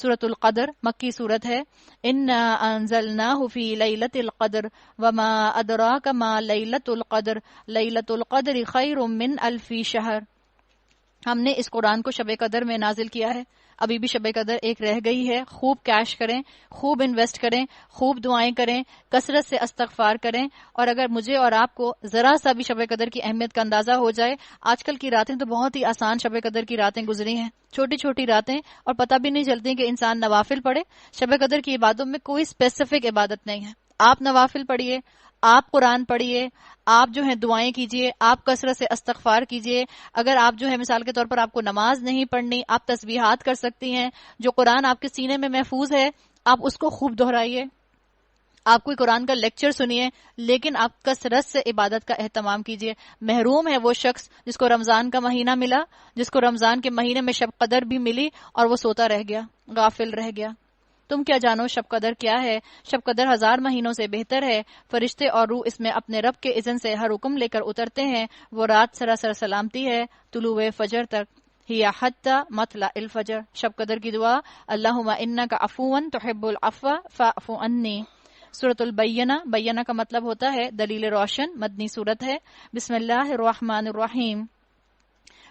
سورۃ القدر مکی صورت ہے. انا انزلناہ فی لیلۃ القدر وما ادراک ما لیلۃ القدر لیلۃ القدر خیر من الف شہر. ہم نے اس قرآن کو شب قدر میں نازل کیا ہے. ابھی بھی شب قدر ایک رہ گئی ہے. خوب کیش کریں، خوب انویسٹ کریں، خوب دعائیں کریں، کثرت سے استغفار کریں. اور اگر مجھے اور آپ کو ذرا سا بھی شب قدر کی اہمیت کا اندازہ ہو جائے، آج کل کی راتیں تو بہت ہی آسان شب قدر کی راتیں گزری ہیں، چھوٹی چھوٹی راتیں، اور پتہ بھی نہیں چلتی کہ انسان نوافل پڑھے. شب قدر کی عبادتوں میں کوئی اسپیسیفک عبادت نہیں ہے. آپ نوافل پڑھیے، آپ قرآن پڑھیے، آپ جو ہے دعائیں کیجئے، آپ کثرت سے استغفار کیجئے. اگر آپ جو ہے مثال کے طور پر آپ کو نماز نہیں پڑھنی، آپ تسبیحات کر سکتی ہیں. جو قرآن آپ کے سینے میں محفوظ ہے آپ اس کو خوب دہرائیے. آپ کوئی قرآن کا لیکچر سنیے، لیکن آپ کثرت سے عبادت کا اہتمام کیجئے. محروم ہے وہ شخص جس کو رمضان کا مہینہ ملا، جس کو رمضان کے مہینے میں شب قدر بھی ملی اور وہ سوتا رہ گیا، غافل رہ گیا. تم کیا جانو شب قدر کیا ہے؟ شب قدر 1000 مہینوں سے بہتر ہے. فرشتے اور روح اس میں اپنے رب کے اذن سے ہر حکم لے کر اترتے ہیں. وہ رات سراسر سلامتی ہے طلوع فجر تک. ہی حتی مطلع الفجر. شب قدر کی دعا اللہم انک عفو تحب العفو فاعف عنی. سورۃ البینہ، بینہ کا مطلب ہوتا ہے دلیل روشن، مدنی سورت ہے. بسم اللہ الرحمن الرحیم.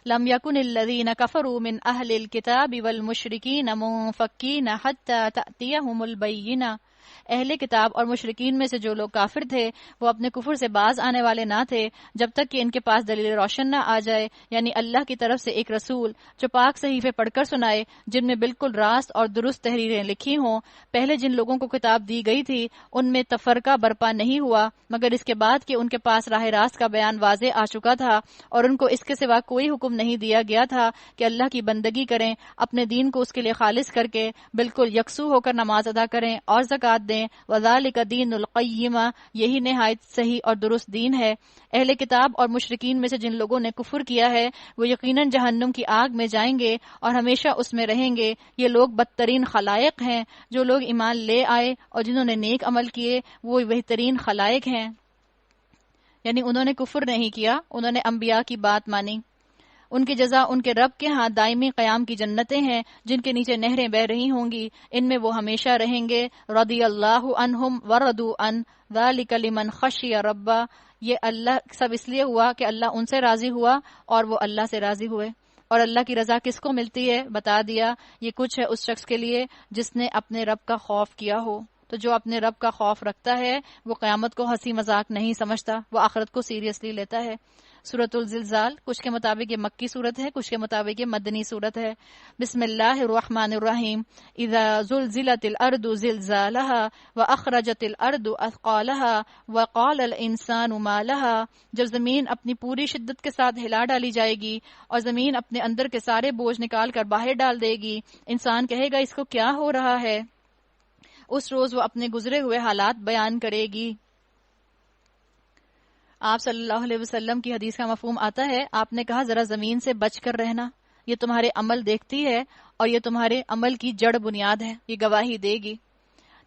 لم يكن الذين كفروا من أهل الكتاب والمشركين منفكين حتى تأتيهم البينة. اہل کتاب اور مشرکین میں سے جو لوگ کافر تھے وہ اپنے کفر سے باز آنے والے نہ تھے جب تک کہ ان کے پاس دلیل روشن نہ آ جائے، یعنی اللہ کی طرف سے ایک رسول جو پاک صحیفے پڑھ کر سنائے جن میں بالکل راست اور درست تحریریں لکھی ہوں. پہلے جن لوگوں کو کتاب دی گئی تھی ان میں تفرقہ برپا نہیں ہوا مگر اس کے بعد کہ ان کے پاس راہ راست کا بیان واضح آ چکا تھا اور ان کو اس کے سوا کوئی حکم نہیں دیا گیا تھا کہ اللہ کی بندگی کریں، اپنے دین کو اس کے لیے خالص کر کے بالکل یکسو ہو کر نماز ادا کریں اور زکوٰۃ دیں. وذالک دین القیمہ، یہی نہایت صحیح اور درست دین ہے. اہل کتاب اور مشرکین میں سے جن لوگوں نے کفر کیا ہے وہ یقیناً جہنم کی آگ میں جائیں گے اور ہمیشہ اس میں رہیں گے. یہ لوگ بدترین خلائق ہیں. جو لوگ ایمان لے آئے اور جنہوں نے نیک عمل کیے وہ بہترین خلائق ہیں، یعنی انہوں نے کفر نہیں کیا، انہوں نے انبیاء کی بات مانی. ان کی جزا ان کے رب کے ہاں دائمی قیام کی جنتیں ہیں جن کے نیچے نہریں بہ رہی ہوں گی، ان میں وہ ہمیشہ رہیں گے. رضی اللہ عنہم ورضوا عن ذلک لمن خشی ربا. یہ اللہ سب اس لیے ہوا کہ اللہ ان سے راضی ہوا اور وہ اللہ سے راضی ہوئے. اور اللہ کی رضا کس کو ملتی ہے؟ بتا دیا، یہ کچھ ہے اس شخص کے لیے جس نے اپنے رب کا خوف کیا ہو. تو جو اپنے رب کا خوف رکھتا ہے وہ قیامت کو ہنسی مذاق نہیں سمجھتا، وہ آخرت کو سیریسلی لیتا ہے. سورۃ الزلزال، کچھ کے مطابق یہ مکی صورت ہے، کچھ کے مطابق یہ مدنی صورت ہے. بسم اللہ الرحمن الرحیم. اذا زلزلت الارض زلزالها واخرجت الارض اثقالها وقال الانسان ما لها. جب زمین اپنی پوری شدت کے ساتھ ہلا ڈالی جائے گی اور زمین اپنے اندر کے سارے بوجھ نکال کر باہر ڈال دے گی، انسان کہے گا اس کو کیا ہو رہا ہے. اس روز وہ اپنے گزرے ہوئے حالات بیان کرے گی. آپ صلی اللہ علیہ وسلم کی حدیث کا مفہوم آتا ہے، آپ نے کہا ذرا زمین سے بچ کر رہنا، یہ تمہارے عمل دیکھتی ہے اور یہ تمہارے عمل کی جڑ بنیاد ہے، یہ گواہی دے گی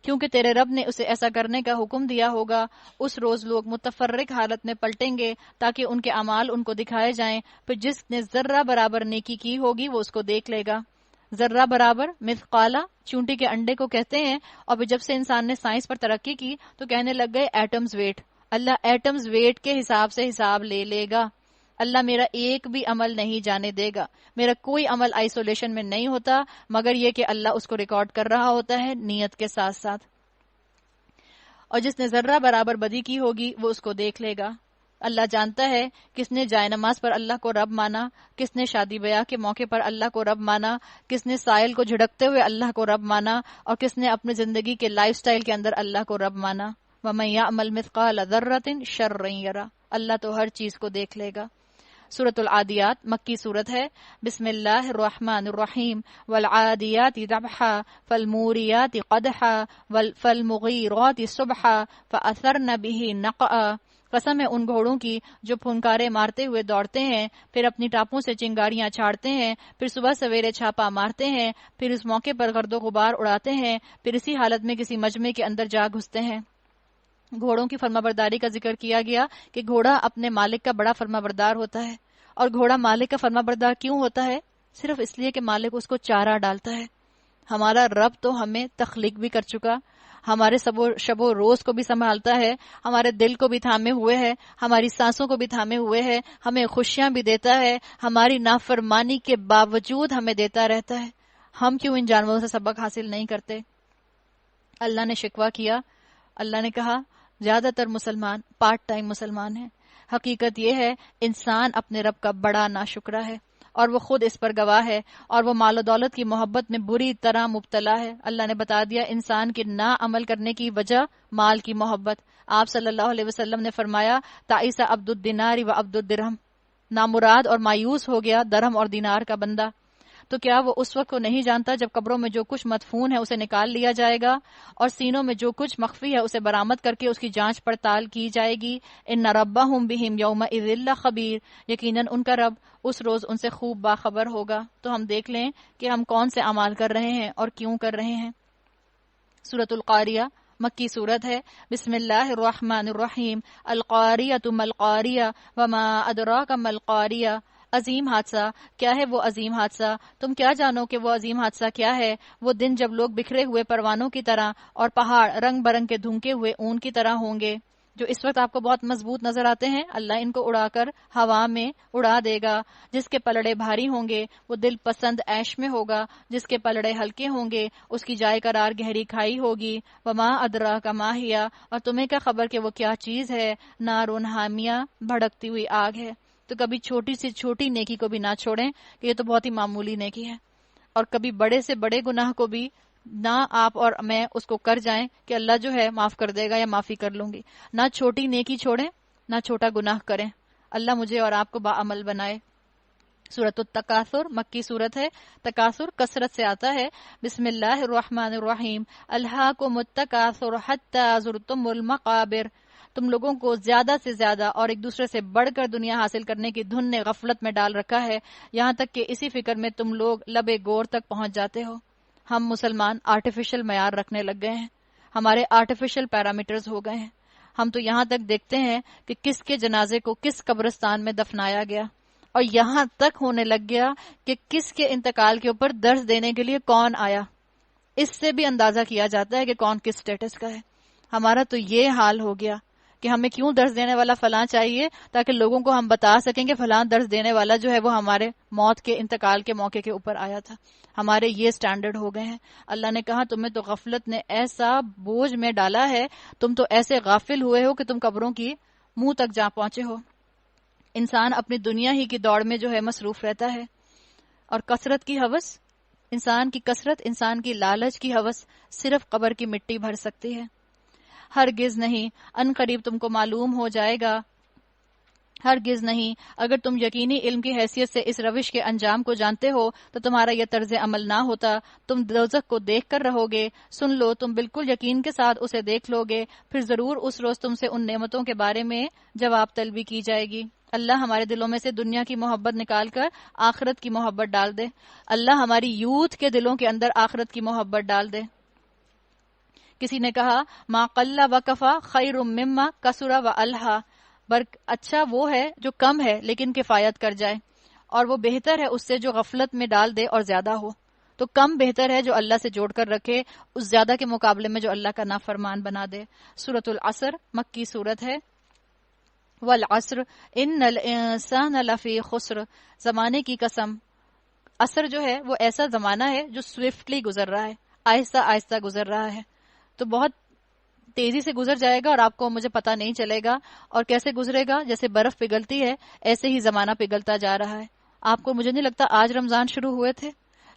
کیونکہ تیرے رب نے اسے ایسا کرنے کا حکم دیا ہوگا. اس روز لوگ متفرق حالت میں پلٹیں گے تاکہ ان کے اعمال ان کو دکھائے جائیں، پھر جس نے ذرہ برابر نیکی کی ہوگی وہ اس کو دیکھ لے گا. ذرہ برابر مثقالہ چونٹی کے انڈے کو کہتے ہیں. اور پھر جب سے انسان نے سائنس پر ترقی کی تو کہنے لگ گئے ایٹمز ویٹ. اللہ ایٹمز ویٹ کے حساب سے حساب لے لے گا. اللہ میرا ایک بھی عمل نہیں جانے دے گا. میرا کوئی عمل آئسولیشن میں نہیں ہوتا مگر یہ کہ اللہ اس کو ریکارڈ کر رہا ہوتا ہے نیت کے ساتھ ساتھ. اور جس نے ذرہ برابر بدی کی ہوگی وہ اس کو دیکھ لے گا. اللہ جانتا ہے کس نے جائے نماز پر اللہ کو رب مانا، کس نے شادی بیاہ کے موقع پر اللہ کو رب مانا، کس نے سائل کو جھڑکتے ہوئے اللہ کو رب مانا، اور کس نے اپنی زندگی کے لائف سٹائل کے اندر اللہ کو رب مانا. وَمَن يَعْمَلْ مِثْقَالَ ذَرَّةٍ شَرًّا يَرَهُ. اللہ تو ہر چیز کو دیکھ لے گا. سورۃ العادیات مکی صورت ہے. بسم اللہ الرحمن الرحیم. والعادیات ضبحا فالموریات قدحا فالمغیرات صبحا فأثرن به نقعا. قسم ہے ان گھوڑوں کی جو پھنکارے مارتے ہوئے دوڑتے ہیں، پھر اپنی ٹاپوں سے چنگاریاں چھاڑتے ہیں، پھر صبح سویرے چھاپا مارتے ہیں، پھر اس موقع پر گرد و غبار اڑاتے ہیں، پھر اسی حالت میں کسی مجمع کے اندر جا گھستے ہیں. گھوڑوں کی فرما برداری کا ذکر کیا گیا کہ گھوڑا اپنے مالک کا بڑا فرما بردار ہوتا ہے. اور گھوڑا مالک کا فرما بردار کیوں ہوتا ہے؟ صرف اس لیے کہ مالک اس کو چارہ ڈالتا ہے. ہمارا رب تو ہمیں تخلیق بھی کر چکا، ہمارے شب و روز کو بھی سنبھالتا ہے، ہمارے دل کو بھی تھامے ہوئے ہے، ہماری سانسوں کو بھی تھامے ہوئے ہے، ہمیں خوشیاں بھی دیتا ہے، ہماری نافرمانی کے باوجود ہمیں دیتا رہتا ہے۔ ہم کیوں ان جانوروں سے سبق حاصل نہیں کرتے؟ اللہ نے شکوہ کیا، اللہ نے کہا زیادہ تر مسلمان پارٹ ٹائم مسلمان ہیں۔ حقیقت یہ ہے انسان اپنے رب کا بڑا ناشکرا ہے، اور وہ خود اس پر گواہ ہے، اور وہ مال و دولت کی محبت میں بری طرح مبتلا ہے۔ اللہ نے بتا دیا انسان کے نا عمل کرنے کی وجہ مال کی محبت۔ آپ صلی اللہ علیہ وسلم نے فرمایا تعیس عبد الدینار و عبد الدرہم، نامراد اور مایوس ہو گیا درہم اور دینار کا بندہ۔ تو کیا وہ اس وقت کو نہیں جانتا جب قبروں میں جو کچھ مدفون ہے اسے نکال لیا جائے گا، اور سینوں میں جو کچھ مخفی ہے اسے برآمد کر کے اس کی جانچ پڑتال کی جائے گی؟ ان ربہم بہم یومئذ لخبیر، یقیناً ان کا رب اس روز ان سے خوب باخبر ہوگا۔ تو ہم دیکھ لیں کہ ہم کون سے اعمال کر رہے ہیں اور کیوں کر رہے ہیں۔ سورۃ القاریہ مکی صورت ہے۔ بسم اللہ الرحمن الرحیم۔ القاریۃ ما القاریہ وما ادراک ما القاریہ۔ عظیم حادثہ، کیا ہے وہ عظیم حادثہ؟ تم کیا جانو کہ وہ عظیم حادثہ کیا ہے؟ وہ دن جب لوگ بکھرے ہوئے پروانوں کی طرح اور پہاڑ رنگ برنگ کے دھنکے ہوئے اون کی طرح ہوں گے۔ جو اس وقت آپ کو بہت مضبوط نظر آتے ہیں، اللہ ان کو اڑا کر ہوا میں اڑا دے گا۔ جس کے پلڑے بھاری ہوں گے وہ دل پسند عیش میں ہوگا، جس کے پلڑے ہلکے ہوں گے اس کی جائے قرار گہری کھائی ہوگی۔ وما ادراک ما ہی، اور تمہیں کیا خبر کہ وہ کیا چیز ہے؟ نارن حامیہ، بھڑکتی ہوئی آگ ہے۔ تو کبھی چھوٹی سے چھوٹی نیکی کو بھی نہ چھوڑیں کہ یہ تو بہت ہی معمولی نیکی ہے، اور کبھی بڑے سے بڑے گناہ کو بھی نہ آپ اور میں اس کو کر جائیں کہ اللہ جو ہے معاف کر دے گا یا معافی کر لوں گی۔ نہ چھوٹی نیکی چھوڑیں، نہ چھوٹا گناہ کریں۔ اللہ مجھے اور آپ کو باعمل بنائے۔ سورۃ التکاثر مکی صورت ہے۔ تکاثر کثرت سے آتا ہے۔ بسم اللہ الرحمن الرحیم۔ الہاکم التکاثر حتی زرتم المقابر۔ تم لوگوں کو زیادہ سے زیادہ اور ایک دوسرے سے بڑھ کر دنیا حاصل کرنے کی دھن نے غفلت میں ڈال رکھا ہے، یہاں تک کہ اسی فکر میں تم لوگ لبے گور تک پہنچ جاتے ہو۔ ہم مسلمان آرٹیفیشل معیار رکھنے لگ گئے ہیں، ہمارے آرٹیفیشل پیرامیٹرز ہو گئے ہیں۔ ہم تو یہاں تک دیکھتے ہیں کہ کس کے جنازے کو کس قبرستان میں دفنایا گیا، اور یہاں تک ہونے لگ گیا کہ کس کے انتقال کے اوپر درس دینے کے لیے کون آیا۔ اس سے بھی اندازہ کیا جاتا ہے کہ کون کس سٹیٹس کا ہے۔ ہمارا تو یہ حال ہو گیا کہ ہمیں کیوں درس دینے والا فلاں چاہیے، تاکہ لوگوں کو ہم بتا سکیں کہ فلاں درس دینے والا جو ہے وہ ہمارے موت کے انتقال کے موقع کے اوپر آیا تھا۔ ہمارے یہ سٹینڈرڈ ہو گئے ہیں۔ اللہ نے کہا تمہیں تو غفلت نے ایسا بوجھ میں ڈالا ہے، تم تو ایسے غافل ہوئے ہو کہ تم قبروں کی منہ تک جا پہنچے ہو۔ انسان اپنی دنیا ہی کی دوڑ میں جو ہے مصروف رہتا ہے، اور کثرت کی ہوس، انسان کی کثرت، انسان کی لالچ کی ہوس صرف قبر کی مٹی بھر سکتی ہے۔ ہرگز نہیں، ان قریب تم کو معلوم ہو جائے گا، ہرگز نہیں۔ اگر تم یقینی علم کی حیثیت سے اس روش کے انجام کو جانتے ہو تو تمہارا یہ طرز عمل نہ ہوتا، تم دوزخ کو دیکھ کر رہو گے۔ سن لو، تم بالکل یقین کے ساتھ اسے دیکھ لو گے، پھر ضرور اس روز تم سے ان نعمتوں کے بارے میں جواب طلبی کی جائے گی۔ اللہ ہمارے دلوں میں سے دنیا کی محبت نکال کر آخرت کی محبت ڈال دے۔ اللہ ہماری یوتھ کے دلوں کے اندر آخرت کی محبت ڈال دے۔ کسی نے کہا ما قل و کفا خیر مما کثر و الہا، اچھا وہ ہے جو کم ہے لیکن کفایت کر جائے، اور وہ بہتر ہے اس سے جو غفلت میں ڈال دے اور زیادہ ہو۔ تو کم بہتر ہے جو اللہ سے جوڑ کر رکھے، اس زیادہ کے مقابلے میں جو اللہ کا نافرمان بنا دے۔ سورۃ العصر مکی صورت ہے۔ والعصر ان الانسان لفی خسر، زمانے کی قسم، عصر جو ہے وہ ایسا زمانہ ہے جو سوئفٹلی گزر رہا ہے، آہستہ آہستہ گزر رہا ہے، تو بہت تیزی سے گزر جائے گا اور آپ کو مجھے پتہ نہیں چلے گا۔ اور کیسے گزرے گا؟ جیسے برف پگھلتی ہے ایسے ہی زمانہ پگھلتا جا رہا ہے۔ آپ کو مجھے نہیں لگتا آج رمضان شروع ہوئے تھے،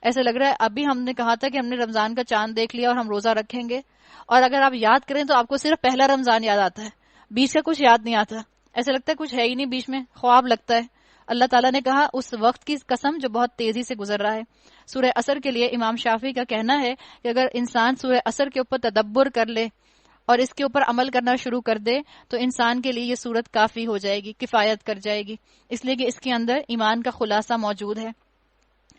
ایسے لگ رہا ہے ابھی ہم نے کہا تھا کہ ہم نے رمضان کا چاند دیکھ لیا اور ہم روزہ رکھیں گے، اور اگر آپ یاد کریں تو آپ کو صرف پہلا رمضان یاد آتا ہے، بیچ کا کچھ یاد نہیں آتا، ایسے لگتا ہے کچھ ہے ہی نہیں بیچ میں، خواب لگتا ہے۔ اللہ تعالیٰ نے کہا اس وقت کی قسم جو بہت تیزی سے گزر رہا ہے۔ سورہ عصر کے لیے امام شافعی کا کہنا ہے کہ اگر انسان سورہ عصر کے اوپر تدبر کر لے اور اس کے اوپر عمل کرنا شروع کر دے تو انسان کے لیے یہ صورت کافی ہو جائے گی، کفایت کر جائے گی، اس لیے کہ اس کے اندر ایمان کا خلاصہ موجود ہے۔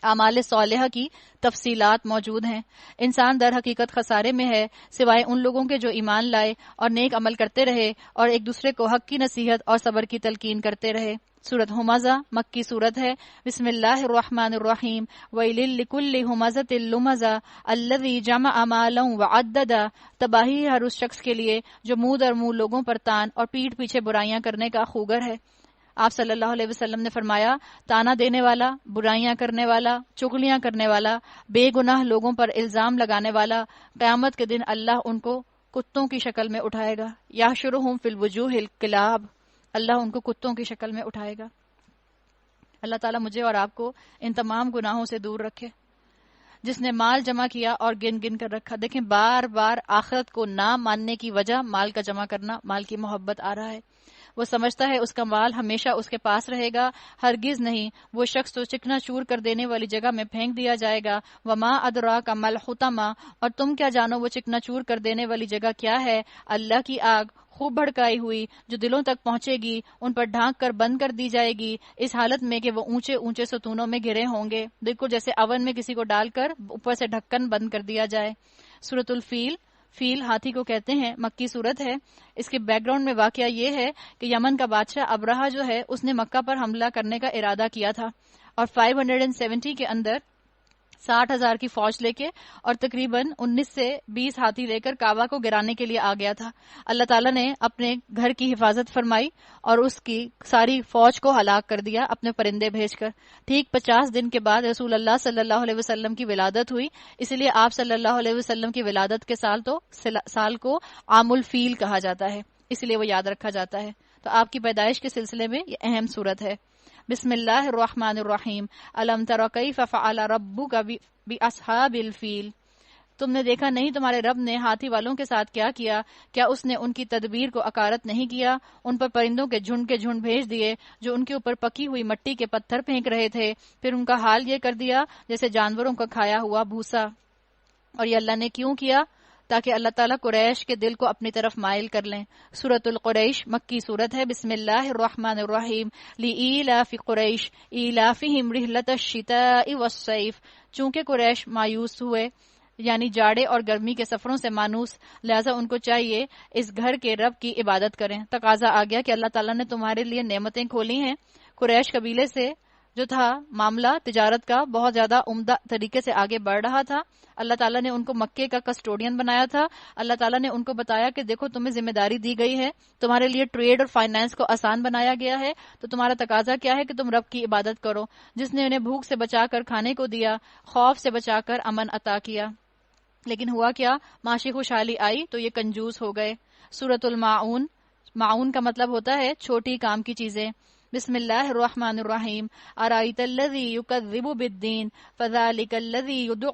اعمال صالحہ کی تفصیلات موجود ہیں۔ انسان در حقیقت خسارے میں ہے سوائے ان لوگوں کے جو ایمان لائے اور نیک عمل کرتے رہے اور ایک دوسرے کو حق کی نصیحت اور صبر کی تلقین کرتے رہے۔ سورۃ ہمزہ مکی سورت ہے۔ بسم اللہ الرحمن الرحیم۔ ویل لکل ہمزۃ لمزہ الذی جمع مالا وعددہ۔ تباہی ہر اس شخص کے لیے جو منہ در منہ لوگوں پر تان اور پیٹھ پیچھے برائیاں کرنے کا خوگر ہے۔ آپ صلی اللہ علیہ وسلم نے فرمایا، تانا دینے والا، برائیاں کرنے والا، چغلیاں کرنے والا، بے گناہ لوگوں پر الزام لگانے والا، قیامت کے دن اللہ ان کو کتوں کی شکل میں اٹھائے گا۔ یحشرہم فی الوجوہ الکلاب، اللہ ان کو کتوں کی شکل میں اٹھائے گا۔ اللہ تعالیٰ مجھے اور آپ کو ان تمام گناہوں سے دور رکھے۔ جس نے مال جمع کیا اور گن گن کر رکھا، دیکھیں بار بار آخرت کو نہ ماننے کی وجہ مال کا جمع کرنا، مال کی محبت آ رہا ہے۔ وہ سمجھتا ہے اس کا مال ہمیشہ اس کے پاس رہے گا، ہرگز نہیں، وہ شخص تو چکنا چور کر دینے والی جگہ میں پھینک دیا جائے گا۔ وما ادراک ما الحطمہ، اور تم کیا جانو وہ چکنا چور کر دینے والی جگہ کیا ہے؟ اللہ کی آگ، خوب بھڑکائی ہوئی، جو دلوں تک پہنچے گی، ان پر ڈھانک کر بند کر دی جائے گی، اس حالت میں کہ وہ اونچے اونچے ستونوں میں گرے ہوں گے، بالکل جیسے اون میں کسی کو ڈال کر اوپر سے ڈھکن بند کر دیا جائے۔ سورۃ الفیل، فیل ہاتھی کو کہتے ہیں، مکی صورت ہے۔ اس کے بیک گراؤنڈ میں واقعہ یہ ہے کہ یمن کا بادشاہ ابرہہ جو ہے اس نے مکہ پر حملہ کرنے کا ارادہ کیا تھا اور 570 کے اندر 60,000 کی فوج لے کے اور تقریباً 19 سے 20 ہاتھی لے کر کعبہ کو گرانے کے لیے آ گیا تھا۔ اللہ تعالیٰ نے اپنے گھر کی حفاظت فرمائی اور اس کی ساری فوج کو ہلاک کر دیا اپنے پرندے بھیج کر۔ ٹھیک 50 دن کے بعد رسول اللہ صلی اللہ علیہ وسلم کی ولادت ہوئی، اس لیے آپ صلی اللہ علیہ وسلم کی ولادت کے سال کو عام الفیل کہا جاتا ہے، اس لیے وہ یاد رکھا جاتا ہے۔ تو آپ کی پیدائش کے سلسلے میں یہ اہم صورت ہے۔ بسم اللہ الرحمن الرحیم۔ الم تر کیف فعل ربک باصحاب الفیل، تم نے دیکھا نہیں تمہارے رب نے ہاتھی والوں کے ساتھ کیا کیا؟ کیا اس نے ان کی تدبیر کو اکارت نہیں کیا؟ ان پر پرندوں کے جھنڈ بھیج دیے جو ان کے اوپر پکی ہوئی مٹی کے پتھر پھینک رہے تھے، پھر ان کا حال یہ کر دیا جیسے جانوروں کا کھایا ہوا بھوسا۔ اور یہ اللہ نے کیوں کیا؟ تاکہ اللہ تعالیٰ قریش کے دل کو اپنی طرف مائل کر لیں۔ سورۃ القریش مکی صورت ہے۔ بسم اللہ الرحمن الرحیم۔ لإیلاف قریش ایلافہم رحلۃ الشتاء والصیف، چونکہ قریش مایوس ہوئے یعنی جاڑے اور گرمی کے سفروں سے مانوس، لہذا ان کو چاہیے اس گھر کے رب کی عبادت کریں۔ تقاضا آ گیا کہ اللہ تعالیٰ نے تمہارے لیے نعمتیں کھولی ہیں۔ قریش قبیلے سے جو تھا معاملہ تجارت کا بہت زیادہ عمدہ طریقے سے آگے بڑھ رہا تھا۔ اللہ تعالیٰ نے ان کو مکے کا کسٹوڈین بنایا تھا۔ اللہ تعالیٰ نے ان کو بتایا کہ دیکھو تمہیں ذمہ داری دی گئی ہے، تمہارے لیے ٹریڈ اور فائنانس کو آسان بنایا گیا ہے، تو تمہارا تقاضا کیا ہے کہ تم رب کی عبادت کرو، جس نے انہیں بھوک سے بچا کر کھانے کو دیا، خوف سے بچا کر امن عطا کیا۔ لیکن ہوا کیا؟ معاشی خوشحالی آئی تو یہ کنجوس ہو گئے۔ سورۃ الماعون، معون کا مطلب ہوتا ہے چھوٹی کام کی چیزیں۔ بسم اللہ الرحمن الرحیم۔ ارأیت الذی یکذب بالدین فذلک الذی یدع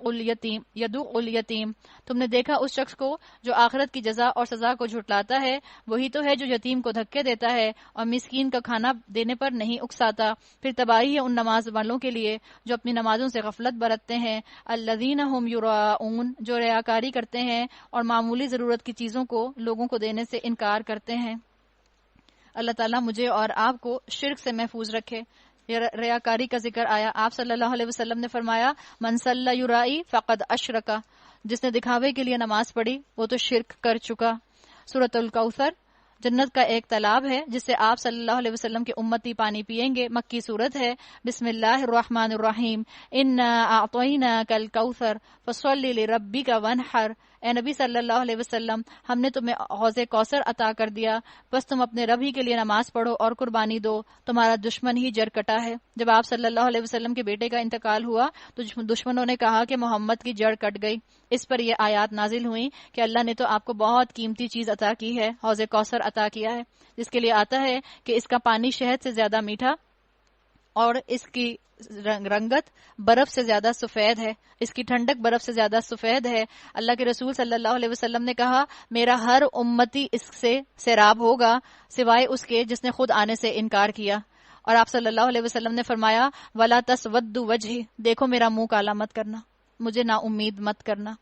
الیتیم، تم نے دیکھا اس شخص کو جو آخرت کی جزا اور سزا کو جھٹلاتا ہے، وہی تو ہے جو یتیم کو دھکے دیتا ہے اور مسکین کا کھانا دینے پر نہیں اکساتا۔ پھر تباہی ہے ان نماز والوں کے لیے جو اپنی نمازوں سے غفلت برتتے ہیں۔ الذین هم یراؤون، جو ریاکاری کرتے ہیں اور معمولی ضرورت کی چیزوں کو لوگوں کو دینے سے انکار کرتے ہیں۔ اللہ تعالیٰ مجھے اور آپ کو شرک سے محفوظ رکھے۔ ریاکاری کا ذکر آیا، آپ صلی اللہ علیہ وسلم نے فرمایا من صلی یرائی فقد اشرکا، جس نے دکھاوے کے لیے نماز پڑھی وہ تو شرک کر چکا۔ سورۃ الکوثر جنت کا ایک تالاب ہے جس سے آپ صلی اللہ علیہ وسلم کے امتی پانی پیئیں گے، مکی صورت ہے۔ بسم اللہ الرحمن الرحیم۔ انا اعطیناک الکوثر فصلی لربک وانحر، اے نبی صلی اللہ علیہ وسلم ہم نے تمہیں حوض کوثر عطا کر دیا، بس تم اپنے رب ہی کے لیے نماز پڑھو اور قربانی دو، تمہارا دشمن ہی جر کٹا ہے۔ جب آپ صلی اللہ علیہ وسلم کے بیٹے کا انتقال ہوا تو دشمنوں نے کہا کہ محمد کی جڑ کٹ گئی۔ اس پر یہ آیات نازل ہوئی کہ اللہ نے تو آپ کو بہت قیمتی چیز عطا کی ہے، حوض کوثر عطا کیا ہے، جس کے لیے آتا ہے کہ اس کا پانی شہد سے زیادہ میٹھا اور اس کی رنگت برف سے زیادہ سفید ہے، اس کی ٹھنڈک برف سے زیادہ سفید ہے۔ اللہ کے رسول صلی اللہ علیہ وسلم نے کہا میرا ہر امتی اس سے سیراب ہوگا سوائے اس کے جس نے خود آنے سے انکار کیا۔ اور آپ صلی اللہ علیہ وسلم نے فرمایا ولا تسود وجہی، دیکھو میرا منہ کالا مت کرنا، مجھے نا امید مت کرنا۔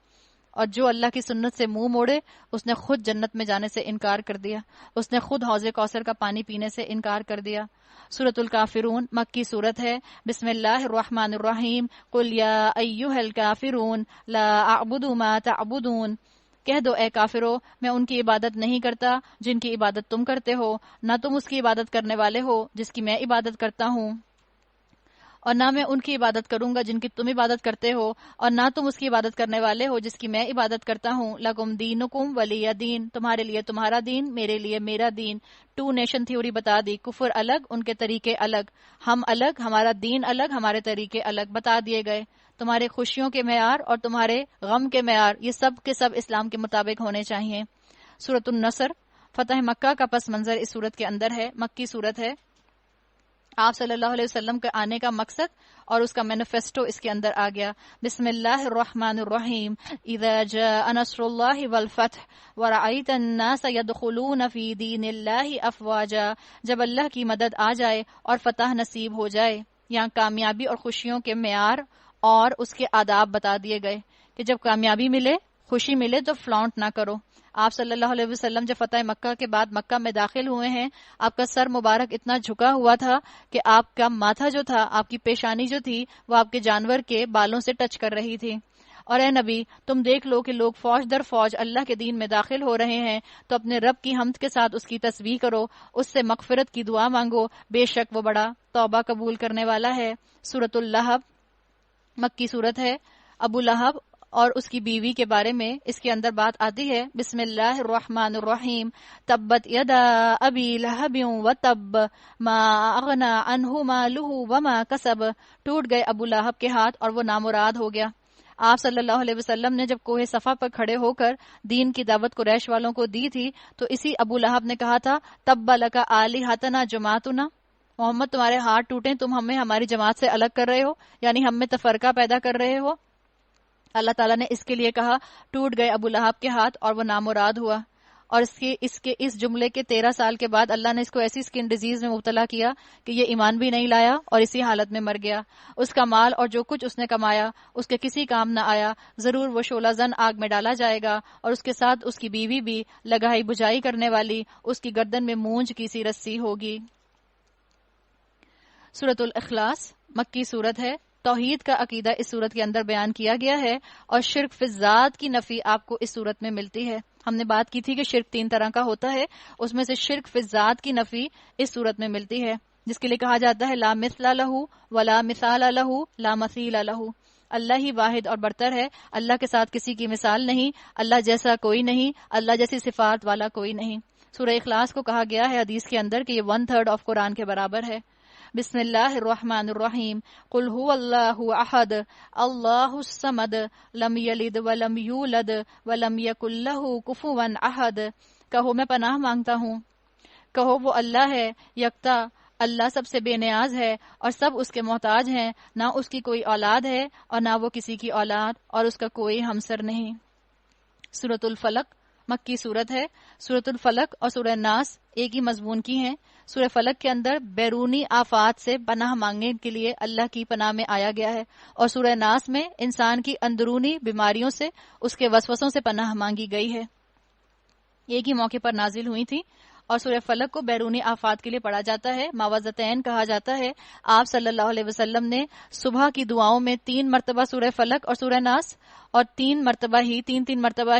اور جو اللہ کی سنت سے منہ موڑے اس نے خود جنت میں جانے سے انکار کر دیا، اس نے خود حوض کوثر کا پانی پینے سے انکار کر دیا۔ سورۃ الکافرون مکی صورت ہے۔ بسم اللہ الرحمن الرحیم قل یا ایھا الکافرون لا اعبد ما تعبدون، کہہ دو اے کافرو میں ان کی عبادت نہیں کرتا جن کی عبادت تم کرتے ہو، نہ تم اس کی عبادت کرنے والے ہو جس کی میں عبادت کرتا ہوں، اور نہ میں ان کی عبادت کروں گا جن کی تم عبادت کرتے ہو، اور نہ تم اس کی عبادت کرنے والے ہو جس کی میں عبادت کرتا ہوں۔ لکم دینکم ولی دین، تمہارے لیے تمہارا دین، میرے لیے میرا دین۔ ٹو نیشن تھیوری بتا دی، کفر الگ، ان کے طریقے الگ، ہم الگ، ہمارا دین الگ، ہمارے طریقے الگ بتا دیے گئے۔ تمہارے خوشیوں کے معیار اور تمہارے غم کے معیار یہ سب کے سب اسلام کے مطابق ہونے چاہیے۔ سورۃ النصر فتح مکہ کا پس منظر اس سورت کے اندر ہے، مکی سورت ہے۔ آپ صلی اللہ علیہ وسلم کے آنے کا مقصد اور اس کا مینیفیسٹو اس کے اندر آ گیا۔ بسم اللہ الرحمن الرحیم اذا جاء نصر اللہ والفتح ورأیت الناس يدخلون فی دین اللہ افواجا، جب اللہ کی مدد آ جائے اور فتح نصیب ہو جائے۔ یہاں کامیابی اور خوشیوں کے معیار اور اس کے آداب بتا دیے گئے کہ جب کامیابی ملے، خوشی ملے تو فلانٹ نہ کرو۔ آپ صلی اللہ علیہ وسلم جب فتح مکہ کے بعد مکہ میں داخل ہوئے ہیں، آپ کا سر مبارک اتنا جھکا ہوا تھا کہ آپ کا ماتھا جو تھا، آپ کی پیشانی جو تھی وہ آپ کے جانور کے بالوں سے ٹچ کر رہی تھی۔ اور اے نبی تم دیکھ لو کہ لوگ فوج در فوج اللہ کے دین میں داخل ہو رہے ہیں، تو اپنے رب کی حمد کے ساتھ اس کی تسبیح کرو، اس سے مغفرت کی دعا مانگو، بے شک وہ بڑا توبہ قبول کرنے والا ہے۔ سورۃ اللہب مکی صورت ہے۔ ابو لہب اور اس کی بیوی کے بارے میں اس کے اندر بات آتی ہے۔ بسم اللہ الرحمن الرحیم تبت یدا ابی لہب وتب ما اغنی عنہ مالہ وما کسب، ٹوٹ گئے ابو لہب کے ہاتھ اور وہ نامراد ہو گیا۔ آپ صلی اللہ علیہ وسلم نے جب کوہ صفا پر کھڑے ہو کر دین کی دعوت قریش والوں کو دی تھی تو اسی ابو لہب نے کہا تھا تب لک آلہتنا جماعتنا، محمد تمہارے ہاتھ ٹوٹیں، تم ہمیں ہماری جماعت سے الگ کر رہے ہو، یعنی ہم میں تفرقہ پیدا کر رہے ہو۔ اللہ تعالیٰ نے اس کے لیے کہا ٹوٹ گئے ابو لہب کے ہاتھ اور وہ نامراد ہوا۔ اور اس جملے کے 13 سال کے بعد اللہ نے اس کو ایسی سکن ڈیزیز میں مبتلا کیا کہ یہ ایمان بھی نہیں لایا اور اسی حالت میں مر گیا۔ اس کا مال اور جو کچھ اس نے کمایا اس کے کسی کام نہ آیا، ضرور وہ شعلہ زن آگ میں ڈالا جائے گا، اور اس کے ساتھ اس کی بیوی بھی لگائی بجائی کرنے والی، اس کی گردن میں مونج کی سی رسی ہوگی۔ سورۃ الاخلاص مکی صورت ہے۔ توحید کا عقیدہ اس صورت کے اندر بیان کیا گیا ہے اور شرک فی الذات کی نفی آپ کو اس صورت میں ملتی ہے۔ ہم نے بات کی تھی کہ شرک 3 طرح کا ہوتا ہے، اس میں سے شرک فی الذات کی نفی اس صورت میں ملتی ہے، جس کے لیے کہا جاتا ہے لا مثل لہ ولا مثال لہ لا مثیل لہ، اللہ ہی واحد اور برتر ہے، اللہ کے ساتھ کسی کی مثال نہیں، اللہ جیسا کوئی نہیں، اللہ جیسی صفات والا کوئی نہیں۔ سورہ اخلاص کو کہا گیا ہے حدیث کے اندر کہ یہ 1/3 آف قرآن کے برابر ہے۔ بسم اللہ الرحمن الرحیم قل هو اللہ احد اللہ الصمد لم یلد ولم یولد ولم یکن لہ کفوا احد، کہو میں پناہ مانگتا ہوں، کہو وہ اللہ ہے یکتا، اللہ سب سے بے نیاز ہے اور سب اس کے محتاج ہیں، نہ اس کی کوئی اولاد ہے اور نہ وہ کسی کی اولاد، اور اس کا کوئی ہمسر نہیں۔ سورۃ الفلق مکی صورت ہے۔ سورۃ الفلق اور سورہ ناس ایک ہی مضمون کی ہیں۔ سورہ فلق کے اندر بیرونی آفات سے پناہ مانگنے کے لیے اللہ کی پناہ میں آیا گیا ہے، اور سورہ ناس میں انسان کی اندرونی بیماریوں سے، اس کے وسوسوں سے پناہ مانگی گئی ہے، ایک ہی موقع پر نازل ہوئی تھی۔ اور سورہ فلق کو بیرونی آفات کے لیے پڑھا جاتا ہے، معوذتین کہا جاتا ہے۔ آپ صلی اللہ علیہ وسلم نے صبح کی دعاؤں میں 3 مرتبہ سورہ فلق اور سورہ ناس، اور 3 مرتبہ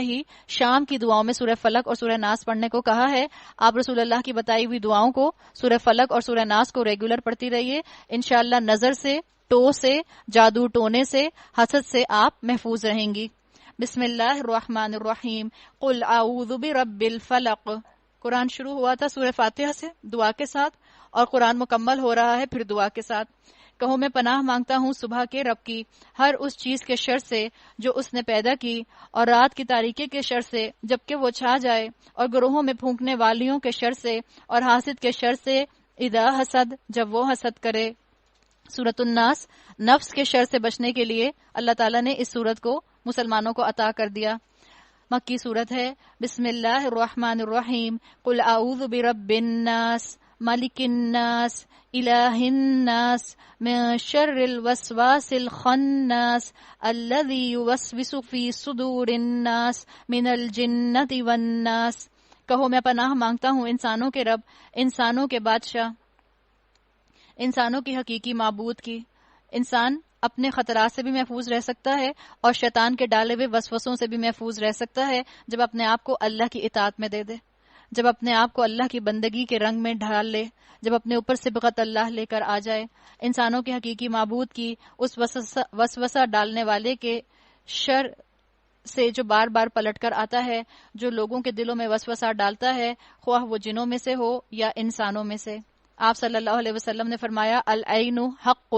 ہی شام کی دعاؤں میں سورہ فلق اور سورہ ناس پڑھنے کو کہا ہے۔ آپ رسول اللہ کی بتائی ہوئی دعاؤں کو، سورہ فلق اور سورہ ناس کو ریگولر پڑھتی رہیے، انشاءاللہ نظر سے، ٹو سے، جادو ٹونے سے، حسد سے آپ محفوظ رہیں گی۔ بسم اللہ الرحمن الرحیم قل اعوذ برب الفلق، قرآن شروع ہوا تھا سورہ فاتحہ سے دعا کے ساتھ، اور قرآن مکمل ہو رہا ہے پھر دعا کے ساتھ۔ کہو میں پناہ مانگتا ہوں صبح کے رب کی ہر اس چیز کے شر سے جو اس نے پیدا کی، اور رات کی تاریکی کے شر سے جبکہ وہ چھا جائے، اور گروہوں میں پھونکنے والیوں کے شر سے، اور حاسد کے شر سے اذا حسد، جب وہ حسد کرے۔ سورۃ الناس نفس کے شر سے بچنے کے لیے اللہ تعالیٰ نے اس سورت کو مسلمانوں کو عطا کر دیا۔ مکی صورت ہے۔ بسم اللہ الرحمن الرحیم قل اعوذ برب الناس مالک الناس الہ الناس من شر الوسواس الخناس الذی یوسوس فی صدور الناس من الجنۃ والناس۔ کہو میں پناہ مانگتا ہوں انسانوں کے رب، انسانوں کے بادشاہ، انسانوں کی حقیقی معبود کی۔ انسان اپنے خطرات سے بھی محفوظ رہ سکتا ہے اور شیطان کے ڈالے ہوئے وسوسوں سے بھی محفوظ رہ سکتا ہے جب اپنے آپ کو اللہ کی اطاعت میں دے دے، جب اپنے آپ کو اللہ کی بندگی کے رنگ میں ڈھال لے، جب اپنے اوپر صبغت اللہ لے کر آ جائے۔ انسانوں کے حقیقی معبود کی اس وسوسہ ڈالنے والے کے شر سے جو بار بار پلٹ کر آتا ہے، جو لوگوں کے دلوں میں وسوسہ ڈالتا ہے، خواہ وہ جنوں میں سے ہو یا انسانوں میں سے۔ آپ صلی اللہ علیہ وسلم نے فرمایا العین حق،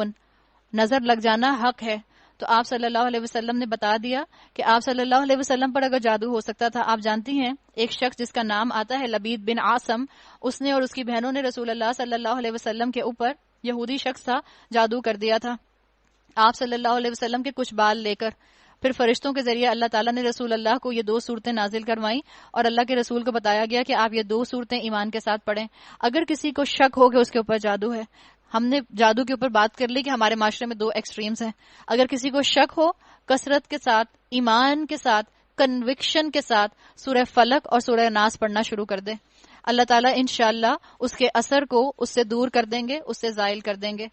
نظر لگ جانا حق ہے۔ تو آپ صلی اللہ علیہ وسلم نے بتا دیا کہ آپ صلی اللہ علیہ وسلم پر اگر جادو ہو سکتا تھا، آپ جانتی ہیں ایک شخص جس کا نام آتا ہے لبید بن عاصم، اس نے اور اس کی بہنوں نے رسول اللہ صلی اللہ علیہ وسلم کے اوپر، یہودی شخص تھا، جادو کر دیا تھا آپ صلی اللہ علیہ وسلم کے کچھ بال لے کر۔ پھر فرشتوں کے ذریعے اللہ تعالیٰ نے رسول اللہ کو یہ 2 صورتیں نازل کروائیں اور اللہ کے رسول کو بتایا گیا کہ آپ یہ 2 صورتیں ایمان کے ساتھ پڑھیں۔ اگر کسی کو شک ہو کہ اس کے اوپر جادو ہے، ہم نے جادو کے اوپر بات کر لی کہ ہمارے معاشرے میں 2 ایکسٹریمز ہیں، اگر کسی کو شک ہو، کثرت کے ساتھ، ایمان کے ساتھ، کنوکشن کے ساتھ سورہ فلق اور سورہ ناس پڑھنا شروع کر دے۔ اللہ تعالیٰ انشاءاللہ اس کے اثر کو اس سے دور کر دیں گے، اس سے زائل کر دیں گے۔